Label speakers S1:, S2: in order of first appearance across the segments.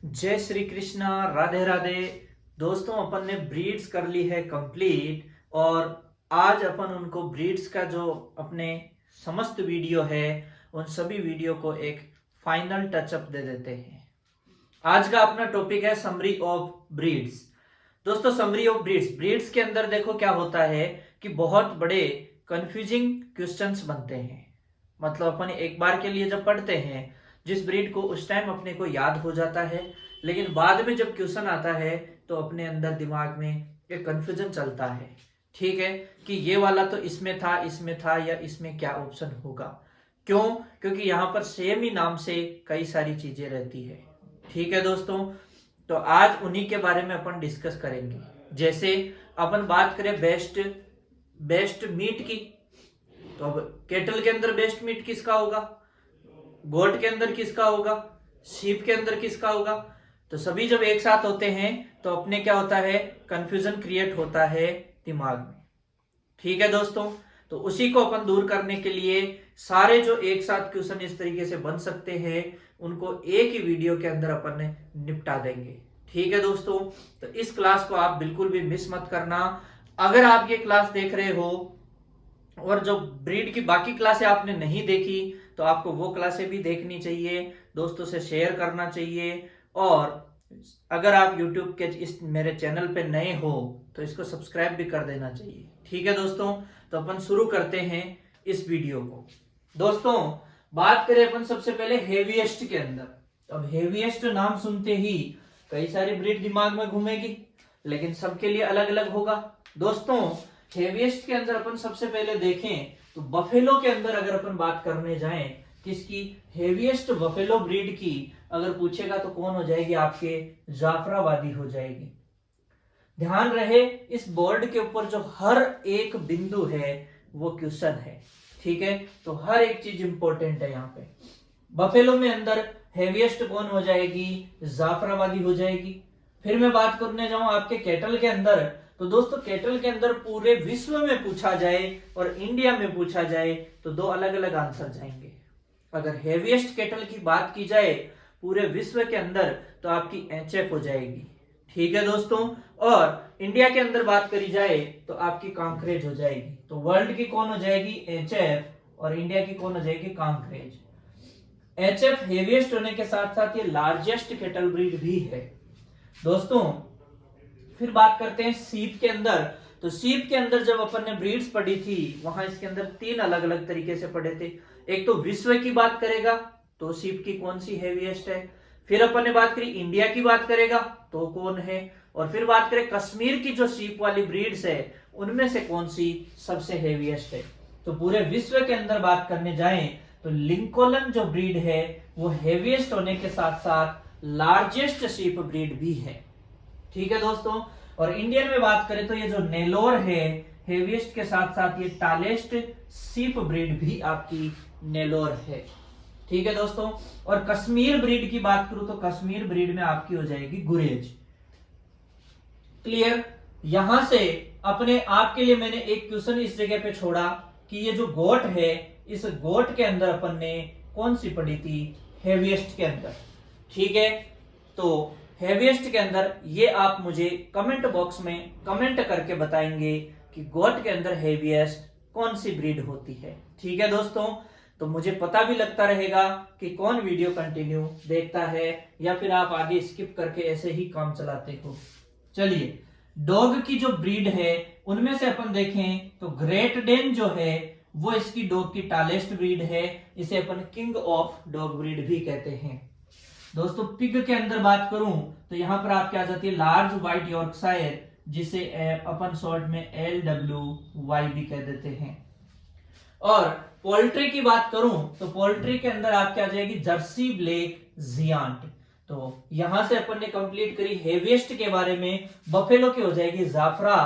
S1: जय श्री कृष्णा, राधे राधे। दोस्तों, अपन ने ब्रीड्स कर ली है कंप्लीट और आज अपन उनको ब्रीड्स का जो अपने समस्त वीडियो है उन सभी वीडियो को एक फाइनल टचअप दे देते हैं। आज का अपना टॉपिक है समरी ऑफ ब्रीड्स। दोस्तों, समरी ऑफ ब्रीड्स ब्रीड्स के अंदर देखो क्या होता है कि बहुत बड़े कंफ्यूजिंग क्वेश्चंस बनते हैं। मतलब अपन एक बार के लिए जब पढ़ते हैं जिस ब्रीड को उस टाइम अपने को याद हो जाता है, लेकिन बाद में जब क्वेश्चन आता है तो अपने अंदर दिमाग में एक कंफ्यूजन चलता है। ठीक है कि ये वाला तो इसमें था या इसमें क्या ऑप्शन होगा। क्यों? क्योंकि यहाँ पर सेम ही नाम से कई सारी चीजें रहती है। ठीक है दोस्तों, तो आज उन्हीं के बारे में अपन डिस्कस करेंगे। जैसे अपन बात करें बेस्ट मीट की, तो अब केटल के अंदर बेस्ट मीट किसका होगा, गोट के अंदर किसका होगा, शीप के अंदर किसका होगा। तो सभी जब एक साथ होते हैं तो अपने क्या होता है, कंफ्यूजन क्रिएट होता है दिमाग में। ठीक है दोस्तों, तो उसी को अपन दूर करने के लिए सारे जो एक साथ क्वेश्चन इस तरीके से बन सकते हैं उनको एक ही वीडियो के अंदर अपन निपटा देंगे। ठीक है दोस्तों, तो इस क्लास को आप बिल्कुल भी मिस मत करना। अगर आप ये क्लास देख रहे हो और जो ब्रीड की बाकी क्लासें आपने नहीं देखी तो आपको वो क्लासें भी देखनी चाहिए, दोस्तों से शेयर करना चाहिए। और अगर आप YouTube के इस मेरे चैनल पे नए हो तो इसको सब्सक्राइब भी कर देना चाहिए। ठीक है दोस्तों, तो अपन शुरू करते हैं इस वीडियो को। दोस्तों, बात करें अपन सबसे पहले हेवीएस्ट के अंदर। अब हेवीएस्ट नाम सुनते ही कई सारी ब्रीड दिमाग में घूमेगी, लेकिन सबके लिए अलग अलग होगा। दोस्तों, हेवीएस्ट के अंदर अपन सबसे पहले देखें तो बफेलो के अंदर अगर अपन बात करने जाएं, किसकी, हेवीएस्ट बफेलो ब्रीड की अगर पूछेगा तो कौन हो जाएगी, आपके जाफराबादी हो जाएगी। ध्यान रहे इस बोर्ड के ऊपर जो हर एक बिंदु है वो क्वेश्चन है। ठीक है, तो हर एक चीज इंपॉर्टेंट है यहाँ पे। बफेलो में अंदर हेवीएस्ट कौन हो जाएगी, जाफराबादी हो जाएगी। फिर मैं बात करने जाऊं आपके केटल के अंदर, तो दोस्तों केटल के अंदर पूरे विश्व में पूछा जाए और इंडिया में पूछा जाए तो दो अलग अलग आंसर जाएंगे। अगर हेवीएस्ट केटल की बात की जाए पूरे विश्व के अंदर तो आपकी एचएफ हो जाएगी। ठीक है दोस्तों, और इंडिया के अंदर बात करी जाए तो आपकी कांकरेज हो जाएगी। तो वर्ल्ड की कौन हो जाएगी, एचएफ, और इंडिया की कौन हो जाएगी, कांकरेज। एचएफ हेवीएस्ट होने के साथ साथ ये लार्जेस्ट केटल ब्रीड भी है। दोस्तों, फिर बात करते हैं सीप के अंदर। तो सीप के अंदर जब अपन ने ब्रीड्स पढ़ी थी वहां इसके अंदर तीन अलग अलग तरीके से पढ़े थे। एक तो विश्व की बात करेगा तो सीप की कौन सी हेवीएस्ट है, फिर अपन ने बात करी इंडिया की बात करेगा तो कौन है, और फिर बात करें कश्मीर की जो सीप वाली ब्रीड्स है उनमें से कौन सी सबसे हेवीएस्ट है। तो पूरे विश्व के अंदर बात करने जाएं तो लिंकोलन जो ब्रीड है वो हेवीएस्ट होने के साथ साथ लार्जेस्ट सीप ब्रीड भी है। ठीक है दोस्तों, और इंडियन में बात करें तो ये जो नेलोर है हेवीएस्ट के साथ साथ ये टालेस्ट सीप ब्रीड भी आपकी नेलोर है। ठीक है दोस्तों, और कश्मीर ब्रीड की बात करूं तो कश्मीर ब्रीड में आपकी हो जाएगी गुरेज। क्लियर? यहां से अपने आपके लिए मैंने एक क्वेश्चन इस जगह पे छोड़ा कि ये जो गोट है इस गोट के अंदर अपन ने कौन सी पढ़ी थी, हेवीएस्ट के अंदर। ठीक है, तो हेवीएस्ट के अंदर ये आप मुझे कमेंट बॉक्स में कमेंट करके बताएंगे कि गोट के अंदर हेवीएस्ट कौन सी ब्रीड होती है। ठीक है दोस्तों, तो मुझे पता भी लगता रहेगा कि कौन वीडियो कंटिन्यू देखता है या फिर आप आगे स्किप करके ऐसे ही काम चलाते हो। चलिए, डॉग की जो ब्रीड है उनमें से अपन देखें तो ग्रेट डेन जो है वो इसकी डॉग की टालेस्ट ब्रीड है। इसे अपन किंग ऑफ डॉग ब्रीड भी कहते हैं। दोस्तों, पिग के अंदर बात करूं तो यहां पर आपके आ जाती है लार्ज व्हाइट यॉर्कशायर, जिसे अपन शॉर्ट में LWY भी कह देते हैं। और पोल्ट्री की बात करूं तो पोल्ट्री के अंदर आपके आ जाएगी जर्सी ब्लैक जियांट। तो यहां से अपन ने कंप्लीट करी हेवीएस्ट के बारे में। बफेलो की हो जाएगी जाफरा,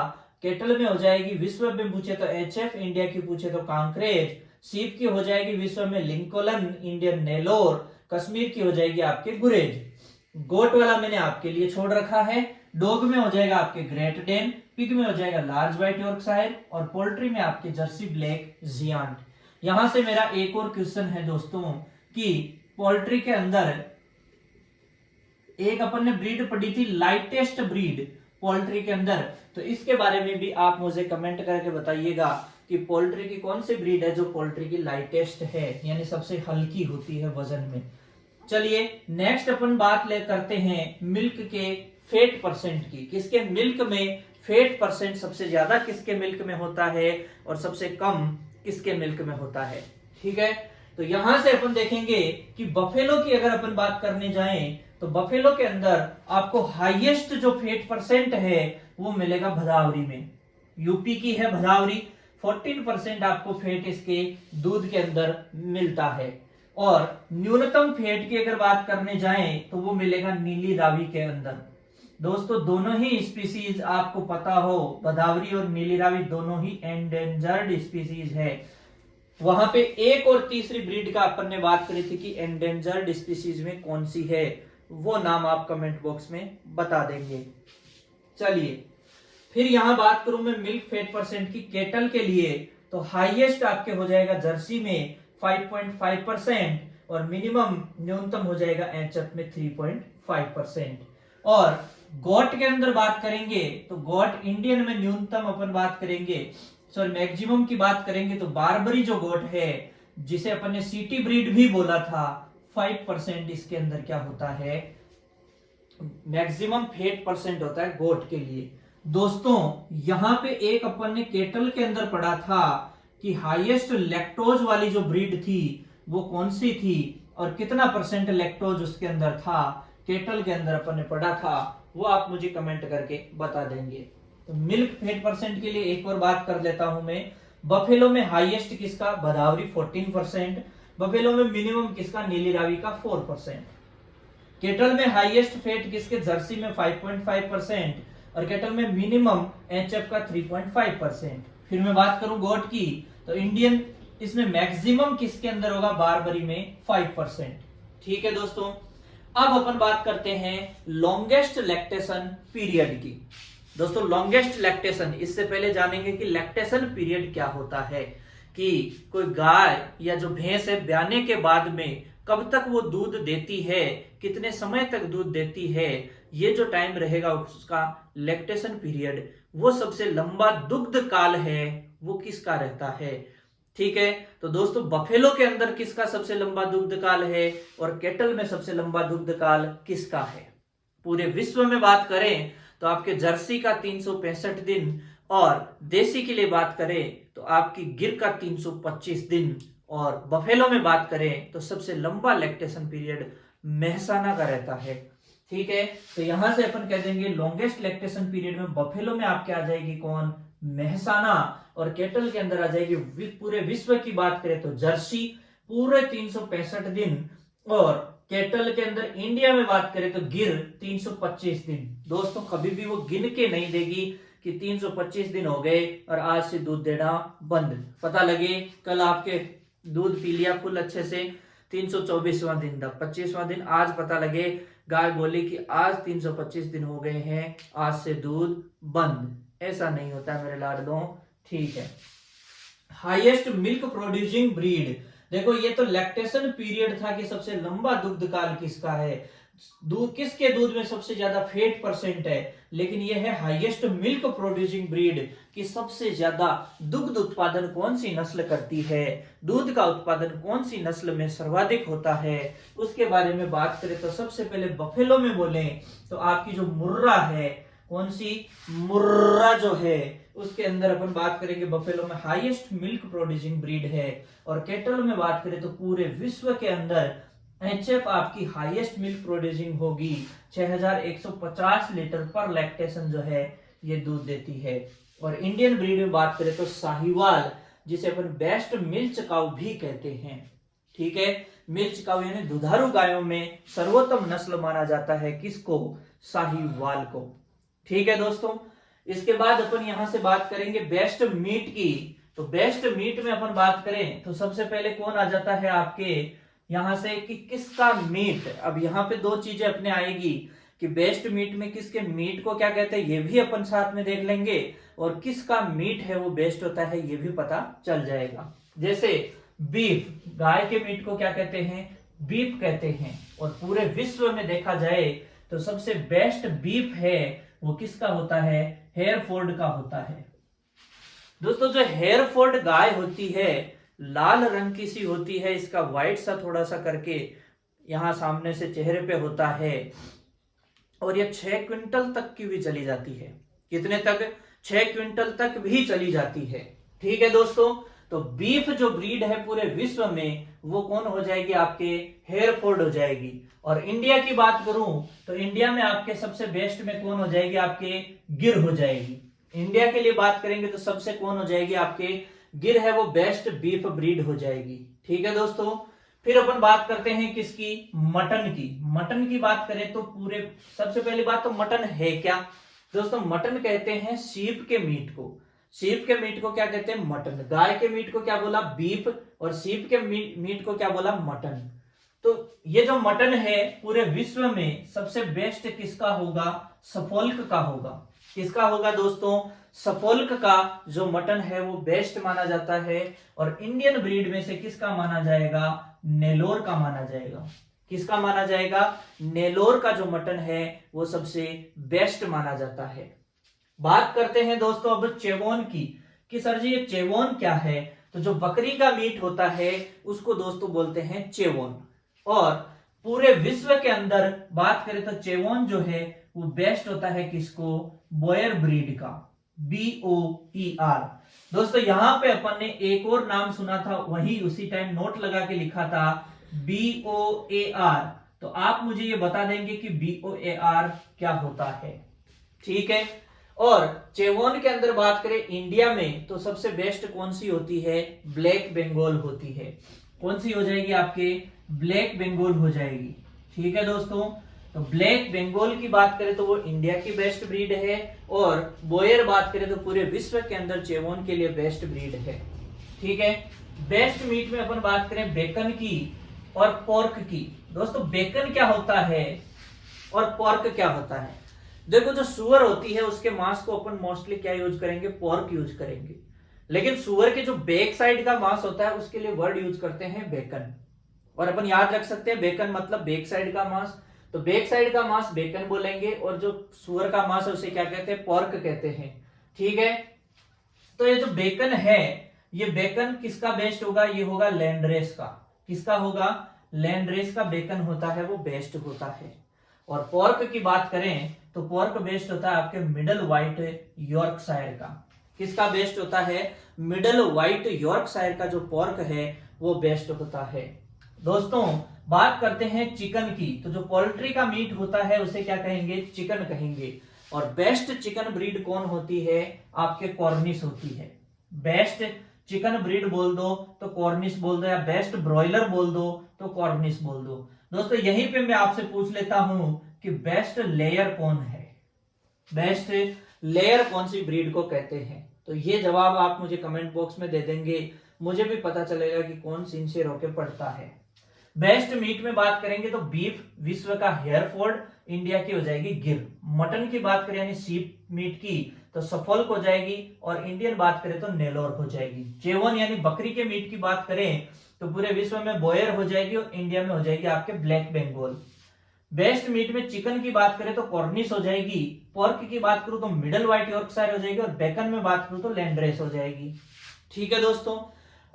S1: केटल में हो जाएगी विश्व में पूछे तो एचएफ, इंडिया की पूछे तो कांकरेज, सीप की हो जाएगी विश्व में लिंकोलन, इंडियन नेलोर, कश्मीर की हो जाएगी आपके गुरेज। गोट वाला मैंने आपके लिए छोड़ रखा है। डॉग में हो जाएगा आपके ग्रेट डेन, पिग में हो जाएगा लार्ज व्हाइट यॉर्कशायर और पोल्ट्री में आपके जर्सी ब्लैक जियांट। यहां से मेरा एक और क्वेश्चन है दोस्तों कि पोल्ट्री के अंदर एक अपन ने ब्रीड पढ़ी थी लाइटेस्ट ब्रीड पोल्ट्री के अंदर, तो इसके बारे में भी आप मुझे कमेंट करके बताइएगा कि पोल्ट्री की कौन सी ब्रीड है जो पोल्ट्री की लाइटेस्ट है, यानी सबसे हल्की होती है वजन में। चलिए नेक्स्ट अपन बात करते हैं मिल्क के फैट परसेंट की। किसके मिल्क में फैट परसेंट सबसे ज्यादा किसके मिल्क में होता है और सबसे कम किसके मिल्क में होता है। ठीक है, तो यहां से अपन देखेंगे कि बफेलो की अगर अपन बात करने जाएं तो बफेलो के अंदर आपको हाईएस्ट जो फैट परसेंट है वो मिलेगा भदावरी में। यूपी की है भदावरी, 14% आपको फैट इसके दूध के अंदर मिलता है। और न्यूनतम फैट की अगर बात करने जाएं तो वो मिलेगा नीली रावी के अंदर। दोस्तों दोनों ही स्पीसीज आपको पता हो, भदावरी और नीली रावी दोनों ही एंडेंजर्ड स्पीसीज है। वहां पे एक और तीसरी ब्रीड का अपन ने बात करी थी कि एंडेंजर्ड स्पीसीज में कौन सी है, वो नाम आप कमेंट बॉक्स में बता देंगे। चलिए फिर यहां बात करूं मैं मिल्क फैट परसेंट की केटल के लिए, तो हाईएस्ट आपके हो जाएगा जर्सी में 5.5% और मिनिमम न्यूनतम हो जाएगा एचएफ में 3.5%। और गोट के अंदर बात करेंगे तो गोट इंडियन में न्यूनतम अपन बात करेंगे, सॉरी मैक्सिमम की बात करेंगे तो बारबरी जो गोट है जिसे अपन ने सिटी ब्रीड भी बोला था, 5% इसके अंदर क्या होता है, मैक्सिमम फैट परसेंट होता है गोट के लिए। दोस्तों यहां पे एक अपन ने केटल के अंदर पढ़ा था कि हाईएस्ट लैक्टोज वाली जो ब्रीड थी वो कौन सी थी और कितना परसेंट लैक्टोज उसके अंदर था, केटल के अंदर अपन ने पढ़ा था, वो आप मुझे कमेंट करके बता देंगे। तो मिल्क फैट परसेंट के लिए एक और बात कर लेता हूं मैं। बफेलो में हाईएस्ट किसका, भदावरी 14%, बफेलो में मिनिमम किसका, नीली रावी का 4%। केटल में हाईएस्ट फैट किसके, जर्सी में 5.5% और केटल में मिनिमम एचएफ का 3.5%। फिर मैं बात करूं गोट की तो इंडियन इसमें मैक्सिमम किसके अंदर होगा, बारबरी में 5%। ठीक है दोस्तों, अब अपन बात करते हैं लॉन्गेस्ट लैक्टेशन पीरियड की। दोस्तों लॉन्गेस्ट लैक्टेशन, इससे पहले जानेंगे कि लैक्टेशन पीरियड क्या होता है, कि कोई गाय या जो भैंस है ब्याने के बाद में कब तक वो दूध देती है, कितने समय तक दूध देती है, ये जो टाइम रहेगा उसका लैक्टेशन पीरियड, वो सबसे लंबा दुग्ध काल है वो किसका रहता है। ठीक है, तो दोस्तों बफेलो के अंदर किसका सबसे लंबा दुग्ध काल है और केटल में सबसे लंबा दुग्ध काल किसका है। पूरे विश्व में बात करें तो आपके जर्सी का 365 दिन और देसी के लिए बात करें तो आपकी गिर का 325 दिन और बफेलो में बात करें तो सबसे लंबा लैक्टेशन पीरियड मेहसाना का रहता है। ठीक है, तो यहां से अपन कह देंगे लॉन्गेस्ट लैक्टेशन पीरियड में बफेलो में आपके आ जाएगी कौन, मेहसाना, और केटल के अंदर आ जाएगी पूरे विश्व की बात करें तो जर्सी पूरे 365 दिन और केटल के अंदर इंडिया में बात करें तो गिर 325 दिन। दोस्तों कभी भी वो गिन के नहीं देगी कि 325 दिन हो गए और आज से दूध देना बंद, पता लगे कल आपके दूध पी लिया फुल अच्छे से, 324वां दिन था, 25वां दिन आज पता लगे गाय बोली कि आज 325 दिन हो गए हैं, आज से दूध बंद, ऐसा नहीं होता है मेरे लाडलों। ठीक है, हाईएस्ट मिल्क प्रोड्यूसिंग ब्रीड, देखो ये तो लैक्टेशन पीरियड था कि सबसे लंबा दुग्ध काल किसका है, दूध किसके दूध में सबसे ज्यादा फैट परसेंट है, लेकिन ये है हाईएस्ट मिल्क प्रोड्यूसिंग ब्रीड कि सबसे ज्यादा दुग्ध उत्पादन कौन सी नस्ल करती है, दूध का उत्पादन कौन सी नस्ल में सर्वाधिक होता है, उसके बारे में बात करें तो सबसे पहले बफेलो में बोले तो आपकी जो मुर्रा है, कौन सी, मुर्रा जो है उसके अंदर अपन बात करेंगे बफेलो में हाईएस्ट मिल्क प्रोड्यूसिंग ब्रीड है। और केटल में बात करें तो पूरे विश्व के अंदर एचएफ आपकी हाईएस्ट मिल्क प्रोड्यूसिंग होगी, 6150 लीटर पर लैक्टेशन जो है ये दूध देती है। और इंडियन ब्रीड में बात करें तो साहिवाल, जिसे अपन बेस्ट मिल्च काउ भी कहते हैं। ठीक है, मिल्च काउ यानी दुधारू गायों में सर्वोत्तम नस्ल माना जाता है किसको, साहिवाल को। ठीक है दोस्तों, इसके बाद अपन यहां से बात करेंगे बेस्ट मीट की। तो बेस्ट मीट में अपन बात करें तो सबसे पहले कौन आ जाता है आपके यहां से कि किसका मीट। अब यहाँ पे दो चीजें अपने आएगी कि बेस्ट मीट में किसके मीट को क्या कहते हैं ये भी अपन साथ में देख लेंगे, और किसका मीट है वो बेस्ट होता है ये भी पता चल जाएगा। जैसे बीफ, गाय के मीट को क्या कहते हैं, बीफ कहते हैं। और पूरे विश्व में देखा जाए तो सबसे बेस्ट बीफ है वो किसका होता है? हेयरफोर्ड का होता है। दोस्तों जो हेयरफोर्ड गाय होती है लाल रंग की सी होती है, इसका व्हाइट सा थोड़ा सा करके यहां सामने से चेहरे पे होता है, और ये 6 क्विंटल तक की भी चली जाती है। कितने तक? 6 क्विंटल तक भी चली जाती है। ठीक है दोस्तों, तो बीफ जो ब्रीड है पूरे विश्व में वो कौन हो जाएगी? आपके हेयरफोर्ड हो जाएगी। और इंडिया की बात करूं तो इंडिया में आपके सबसे बेस्ट में कौन हो जाएगी? आपके गिर हो जाएगी। इंडिया के लिए बात करेंगे तो सबसे कौन हो जाएगी? आपके गिर है वो बेस्ट बीफ ब्रीड हो जाएगी। ठीक है दोस्तों, फिर अपन बात करते हैं किसकी? मटन की। मटन की बात करें तो पूरे सबसे पहली बात तो मटन है क्या? दोस्तों मटन कहते हैं शीप के मीट को। शीप के मीट को क्या कहते हैं? मटन। गाय के मीट को क्या बोला? बीफ। और शीप के मीट को क्या बोला? मटन। तो ये जो मटन है पूरे विश्व में सबसे बेस्ट किसका होगा? सफोल्क का होगा। किसका होगा दोस्तों? सफोल्क का जो मटन है वो बेस्ट माना जाता है। और इंडियन ब्रीड में से किसका माना जाएगा? नेलोर का माना जाएगा। किसका माना जाएगा? नेलोर का जो मटन है वो सबसे बेस्ट माना जाता है। बात करते हैं दोस्तों अब चेवोन की, कि सर जी ये चेवोन क्या है? तो जो बकरी का मीट होता है उसको दोस्तों बोलते हैं चेवोन। और पूरे विश्व के अंदर बात करें तो चेवोन जो है वो बेस्ट होता है किसको? बोयर ब्रीड का। BOER। दोस्तों यहां पे अपन ने एक और नाम सुना था, वही उसी टाइम नोट लगा के लिखा था BOAR। तो आप मुझे ये बता देंगे कि BOAR क्या होता है? ठीक है। और चेवोन के अंदर बात करें इंडिया में तो सबसे बेस्ट कौन सी होती है? ब्लैक बंगाल होती है। कौन सी हो जाएगी? आपके ब्लैक बंगाल हो जाएगी। ठीक है दोस्तों, तो ब्लैक बंगाल की बात करें तो वो इंडिया की बेस्ट ब्रीड है। और बोयर बात करें तो पूरे विश्व के अंदर चेवोन के लिए बेस्ट ब्रीड है। ठीक है। बेस्ट मीट में अपन बात करें बेकन की और पोर्क की। दोस्तों बेकन क्या होता है और पोर्क क्या होता है? देखो जो सुअर होती है उसके मांस को अपन मोस्टली क्या यूज करेंगे? पोर्क यूज करेंगे। लेकिन सुअर के जो बैक साइड का मांस होता है उसके लिए वर्ड यूज करते हैं बेकन। और अपन याद रख सकते हैं बेकन मतलब बैक साइड का मांस, तो बैक साइड का मांस बेकन बोलेंगे, और जो सुअर का मांस है उसे क्या कहते हैं? पोर्क कहते हैं। ठीक है। तो ये जो बेकन है ये बेकन किसका बेस्ट होगा? ये होगा लैंडरेस का। किसका होगा? लैंडरेस का बेकन होता है वो बेस्ट होता है। और पोर्क की बात करें तो पोर्क बेस्ट होता है आपके मिडल व्हाइट यॉर्कशायर का। किसका बेस्ट होता है? मिडल व्हाइट यॉर्कशायर का जो पोर्क है वो बेस्ट होता है। दोस्तों बात करते हैं चिकन की, तो जो पोल्ट्री का मीट होता है उसे क्या कहेंगे? चिकन कहेंगे। और बेस्ट चिकन ब्रीड कौन होती है? आपके कॉर्निश होती है। बेस्ट चिकन ब्रीड बोल दो तो कॉर्निश बोल दो, या बेस्ट ब्रॉयलर बोल दो तो कॉर्निश बोल दो। दोस्तों यहीं पे मैं आपसे पूछ लेता हूं कि बेस्ट लेयर कौन है? बेस्ट लेयर कौन सी ब्रीड को कहते हैं? तो ये जवाब आप मुझे कमेंट बॉक्स में दे देंगे, मुझे भी पता चलेगा कि कौन सिंसियर होके पढ़ता है। बेस्ट मीट में बात करेंगे तो बीफ विश्व का हेयरफोर्ड, इंडिया की हो जाएगी गिर। मटन की बात करें यानी शीप मीट की तो सफोल्क हो जाएगी। और इंडियन बात करें तो नेलोर हो जाएगी। चेवोन यानी बकरी के मीट की बात करें तो पूरे विश्व में बोयर हो जाएगी, और इंडिया में हो जाएगी आपके ब्लैक बंगाल। बेस्ट मीट में चिकन की बात करें तो कॉर्निश हो जाएगी। पोर्क की बात करूं तो मिडल व्हाइट यॉर्कशायर हो जाएगी। और बेकन में बात करूं तो लैंडरेस हो जाएगी। ठीक है दोस्तों,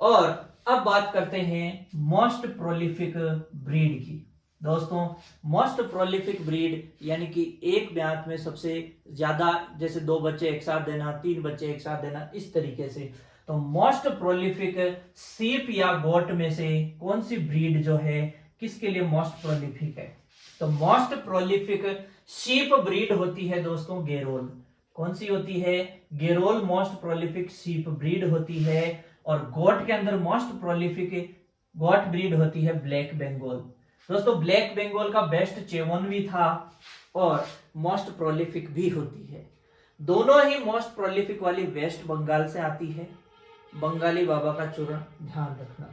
S1: और अब बात करते हैं मोस्ट प्रोलिफिक ब्रीड की। दोस्तों मोस्ट प्रोलिफिक ब्रीड यानी कि एक ब्यात में सबसे ज्यादा, जैसे 2 बच्चे एक साथ देना, 3 बच्चे एक साथ देना, इस तरीके से। तो मोस्ट प्रोलिफिक सीप या गोट में से कौन सी ब्रीड जो है किसके लिए मोस्ट प्रोलिफिक है? तो मोस्ट प्रोलिफिक शीप ब्रीड होती है दोस्तों गेरोल। कौन सी होती है? गेरोल मोस्ट प्रोलिफिक शीप ब्रीड होती है। और गोट के अंदर मोस्ट प्रोलिफिक गोट ब्रीड होती है ब्लैक बंगाल। दोस्तों ब्लैक बंगाल का बेस्ट चेवोन भी था और मोस्ट प्रोलिफिक भी होती है। दोनों ही मोस्ट प्रोलिफिक वाली वेस्ट बंगाल से आती है। बंगाली बाबा का चूर्ण ध्यान रखना।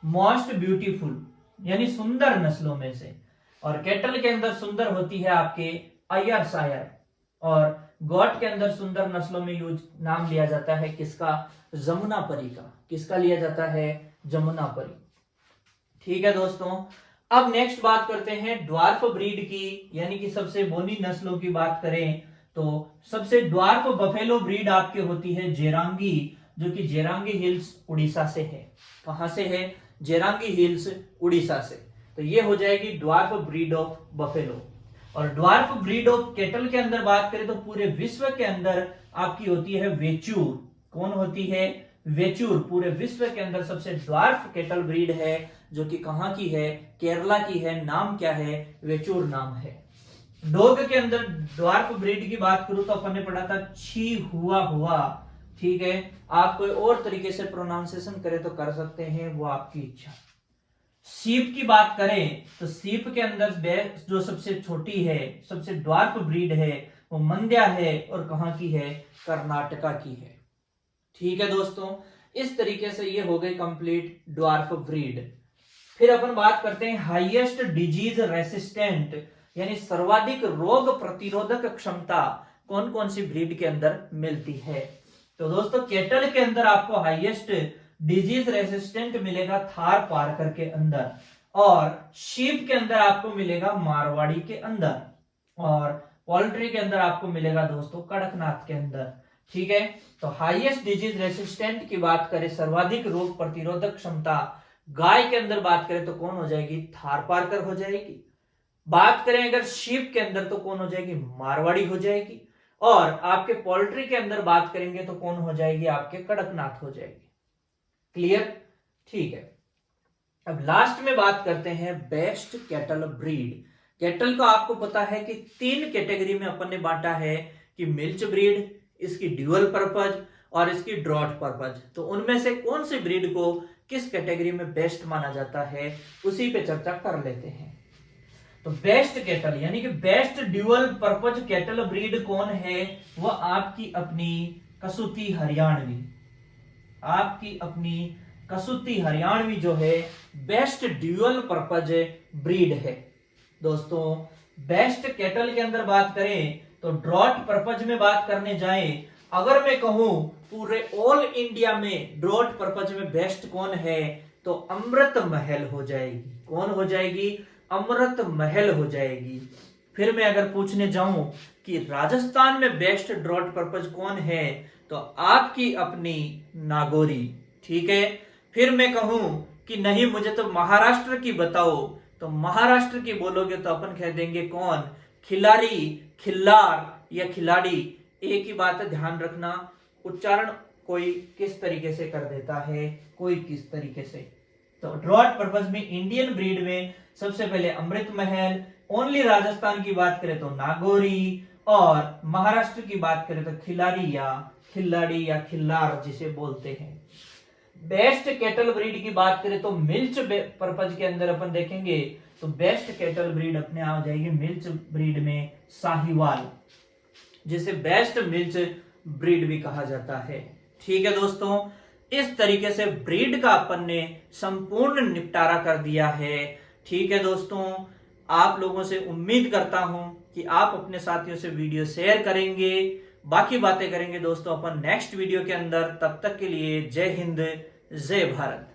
S1: मोस्ट ब्यूटीफुल यानी सुंदर नस्लों में से, और कैटल के अंदर सुंदर होती है आपके आयरशायर, और गोट के अंदर सुंदर नस्लों में यूज नाम लिया जाता है किसका? जमुनापरी का। किसका लिया जाता है? जमुनापरी। ठीक है दोस्तों, अब नेक्स्ट बात करते हैं ड्वार्फ ब्रीड की, यानी कि सबसे बोनी नस्लों की बात करें तो सबसे ड्वार्फ बफेलो ब्रीड आपके होती है जेरांगी, जो कि जेरांगी हिल्स उड़ीसा से है। कहां से है? जेरांगी हिल्स उड़ीसा से। तो ये हो जाएगी ड्वार्फ ब्रीड ऑफ बफेलो। और ड्वार्फ ब्रीड ऑफ केटल के अंदर बात करें तो पूरे विश्व के अंदर आपकी होती है वेचूर। कौन होती है? वेचूर। पूरे विश्व के अंदर सबसे ड्वार्फ केटल ब्रीड है, जो कि कहां की है? केरला की है। नाम क्या है? वेचूर नाम है। डॉग के अंदर ड्वार्फ ब्रीड की बात करूं तो अपन ने पढ़ा था छी हुआ। ठीक है, आप कोई और तरीके से प्रोनाउंसिएशन करें तो कर सकते हैं, वो आपकी इच्छा। सीप की बात करें तो सीप के अंदर जो सबसे छोटी है, सबसे ड्वार्फ ब्रीड है, वो मंद्या है। और कहां की है? कर्नाटका की है। ठीक है दोस्तों, इस तरीके से ये हो गई कंप्लीट ड्वार्फ ब्रीड। फिर अपन बात करते हैं हाईएस्ट डिजीज रेसिस्टेंट, यानी सर्वाधिक रोग प्रतिरोधक क्षमता कौन कौन सी ब्रीड के अंदर मिलती है। तो दोस्तों केटल के अंदर आपको हाईएस्ट डिजीज रेसिस्टेंट मिलेगा थार पारकर के अंदर, और शीप के अंदर आपको मिलेगा मारवाड़ी के अंदर, और पोल्ट्री के अंदर आपको मिलेगा दोस्तों कड़कनाथ के अंदर। ठीक है, तो हाईएस्ट डिजीज रेसिस्टेंट की बात करें, सर्वाधिक रोग प्रतिरोधक क्षमता गाय के अंदर बात करें तो कौन हो जाएगी? थार पारकर हो जाएगी। बात करें अगर शीप के अंदर तो कौन हो जाएगी? मारवाड़ी हो जाएगी। और आपके पोल्ट्री के अंदर बात करेंगे तो कौन हो जाएगी? आपके कड़कनाथ हो जाएगी। क्लियर? ठीक है, अब लास्ट में बात करते हैं बेस्ट कैटल ब्रीड। कैटल को आपको पता है कि 3 कैटेगरी में अपन ने बांटा है कि मिल्च ब्रीड, इसकी ड्यूअल पर्पज और इसकी ड्रॉट पर्पज। तो उनमें से कौन सी ब्रीड को किस कैटेगरी में बेस्ट माना जाता है, उसी पे चर्चा कर लेते हैं। तो बेस्ट कैटल यानी कि best dual purpose cattle breed कौन है? वह आपकी अपनी कसूती हरियाणवी। आपकी अपनी कसूती हरियाणवी जो है बेस्ट ड्यूअल पर्पज ब्रीड है। दोस्तों बेस्ट कैटल के अंदर बात करें तो ड्रॉट पर्पज में बात करने जाएं, अगर मैं कहूं पूरे ऑल इंडिया में ड्रॉट पर्पज में बेस्ट कौन है तो अमृत महल हो जाएगी। कौन हो जाएगी? अमृत महल हो जाएगी। फिर मैं अगर पूछने जाऊं कि राजस्थान में बेस्ट ड्रॉट पर्पज कौन है तो आपकी अपनी नागौरी। ठीक है, फिर मैं कहूं कि नहीं मुझे तो महाराष्ट्र की बताओ तो महाराष्ट्र की बोलोगे तो अपन कह देंगे कौन? खिलाड़ी, खिल्लार या खिलाड़ी। एक ही बात है, ध्यान रखना, उच्चारण कोई किस तरीके से कर देता है, कोई किस तरीके से। तो ड्रॉट पर्पज में इंडियन ब्रीड में सबसे पहले अमृत महल, ओनली राजस्थान की बात करें तो नागौरी, और महाराष्ट्र की बात करें तो खिलाड़ी या खिल्लाड़ी या खिल्लार जिसे बोलते हैं। बेस्ट कैटल ब्रीड की बात करें तो मिल्च पर्पज के अंदर अपन देखेंगे तो बेस्ट कैटल ब्रीड अपने आ जाएगी मिल्च ब्रीड में साहिवाल, जिसे बेस्ट मिल्च ब्रीड भी कहा जाता है। ठीक है दोस्तों, इस तरीके से ब्रीड का अपन ने संपूर्ण निपटारा कर दिया है। ठीक है दोस्तों, आप लोगों से उम्मीद करता हूं कि आप अपने साथियों से वीडियो शेयर करेंगे, बाकी बातें करेंगे दोस्तों अपन नेक्स्ट वीडियो के अंदर। तब तक के लिए जय हिंद, जय भारत।